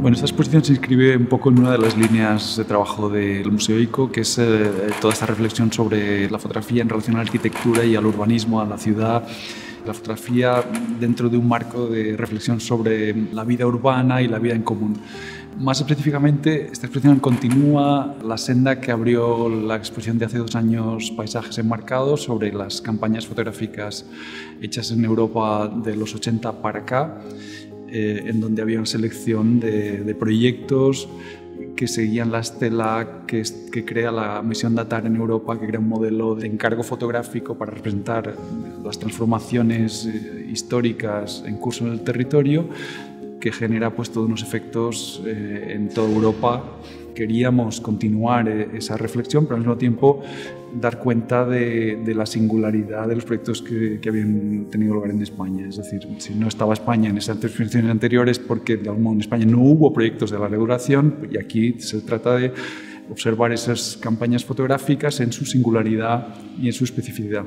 Bueno, esta exposición se inscribe un poco en una de las líneas de trabajo del Museo ICO, que es toda esta reflexión sobre la fotografía en relación a la arquitectura y al urbanismo, a la ciudad. La fotografía dentro de un marco de reflexión sobre la vida urbana y la vida en común. Más específicamente, esta exposición continúa la senda que abrió la exposición de hace 2 años, Paisajes Enmarcados, sobre las campañas fotográficas hechas en Europa de los 80 para acá, en donde había una selección de proyectos que seguían la estela que crea la misión Datar en Europa, que crea un modelo de encargo fotográfico para representar las transformaciones históricas en curso en el territorio, que genera pues todos unos efectos en toda Europa. Queríamos continuar esa reflexión, pero al mismo tiempo dar cuenta de la singularidad de los proyectos que habían tenido lugar en España. Es decir, si no estaba España en esas exposiciones anteriores, porque de algún modo en España no hubo proyectos de larga duración, y aquí se trata de observar esas campañas fotográficas en su singularidad y en su especificidad.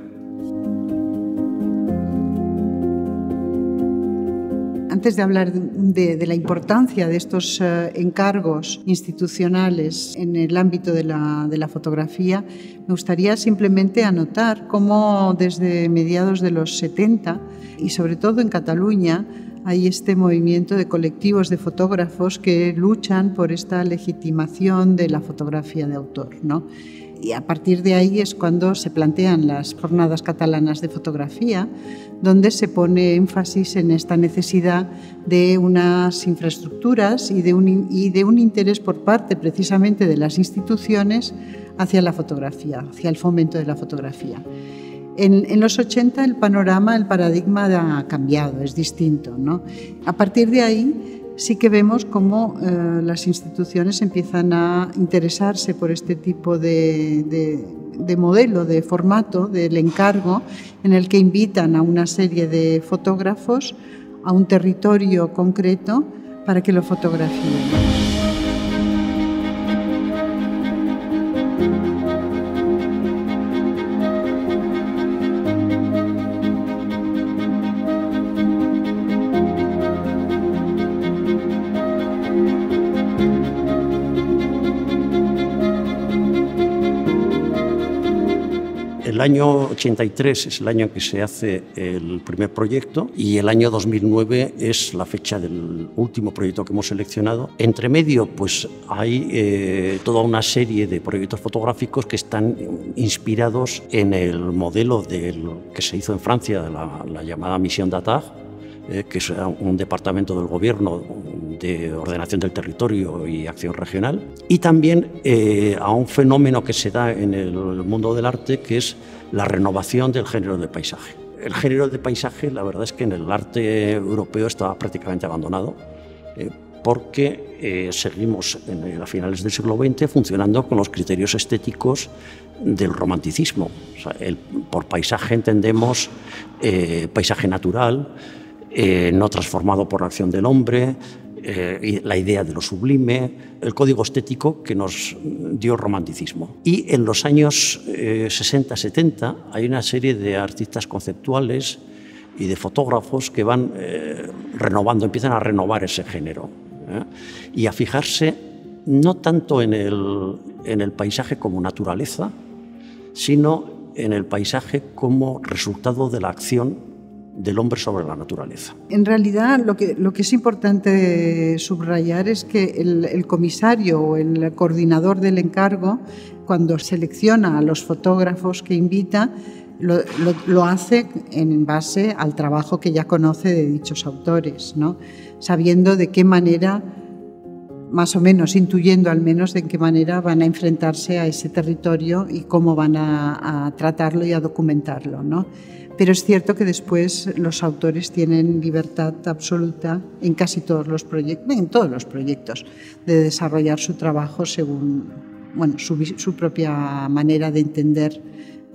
Antes de hablar de la importancia de estos encargos institucionales en el ámbito de la fotografía, me gustaría simplemente anotar cómo desde mediados de los 70 y sobre todo en Cataluña hay este movimiento de colectivos de fotógrafos que luchan por esta legitimación de la fotografía de autor, ¿no? Y a partir de ahí es cuando se plantean las jornadas catalanas de fotografía, donde se pone énfasis en esta necesidad de unas infraestructuras y de un interés por parte precisamente de las instituciones hacia la fotografía, hacia el fomento de la fotografía. En los 80 el paradigma ha cambiado, es distinto, ¿no? A partir de ahí sí que vemos cómo las instituciones empiezan a interesarse por este tipo de modelo, de formato del encargo, en el que invitan a una serie de fotógrafos a un territorio concreto para que lo fotografíen. El año 83 es el año en que se hace el primer proyecto y el año 2009 es la fecha del último proyecto que hemos seleccionado. Entre medio, pues hay toda una serie de proyectos fotográficos que están inspirados en el modelo que se hizo en Francia, la llamada Misión Datar, que es un departamento del gobierno de ordenación del territorio y acción regional, y también a un fenómeno que se da en el mundo del arte, que es la renovación del género de paisaje. El género de paisaje, la verdad es que en el arte europeo estaba prácticamente abandonado, porque seguimos a finales del siglo XX funcionando con los criterios estéticos del romanticismo. O sea, por paisaje entendemos paisaje natural, no transformado por la acción del hombre, la idea de lo sublime, el código estético que nos dio el romanticismo. Y en los años 60-70 hay una serie de artistas conceptuales y de fotógrafos que van empiezan a renovar ese género, y a fijarse no tanto en el paisaje como naturaleza, sino en el paisaje como resultado de la acción del hombre sobre la naturaleza. En realidad, lo que es importante subrayar es que el comisario o el coordinador del encargo, cuando selecciona a los fotógrafos que invita, lo hace en base al trabajo que ya conoce de dichos autores, ¿no? Sabiendo de qué manera, más o menos intuyendo al menos de qué manera van a enfrentarse a ese territorio y cómo van a tratarlo y a documentarlo, ¿no? Pero es cierto que después los autores tienen libertad absoluta en casi todos los proyectos, de desarrollar su trabajo según su propia manera de entender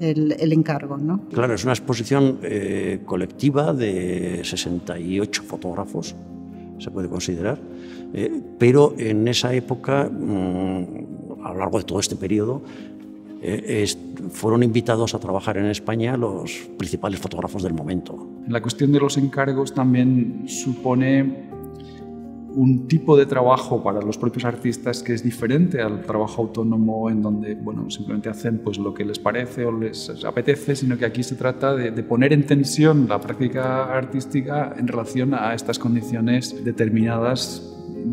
el encargo, ¿no? Claro, es una exposición colectiva de 68 fotógrafos, se puede considerar, pero en esa época, a lo largo de todo este periodo, fueron invitados a trabajar en España los principales fotógrafos del momento. La cuestión de los encargos también supone un tipo de trabajo para los propios artistas que es diferente al trabajo autónomo en donde, bueno, simplemente hacen pues lo que les parece o les apetece, sino que aquí se trata de poner en tensión la práctica artística en relación a estas condiciones determinadas,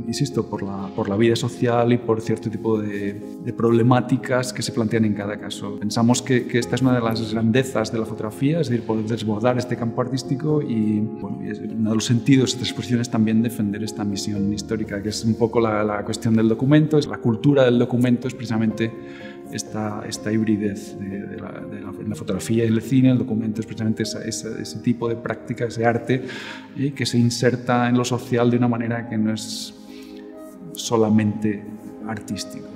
insisto, por la vida social y por cierto tipo de problemáticas que se plantean en cada caso. Pensamos que esta es una de las grandezas de la fotografía, es decir, poder desbordar este campo artístico y, bueno, es uno de los sentidos de esta exposición es también defender esta misión histórica, que es un poco la cuestión del documento, es la cultura del documento, es precisamente esta hibridez de la fotografía y el cine. El documento es precisamente ese tipo de práctica, ese arte que se inserta en lo social de una manera que no es solamente artístico.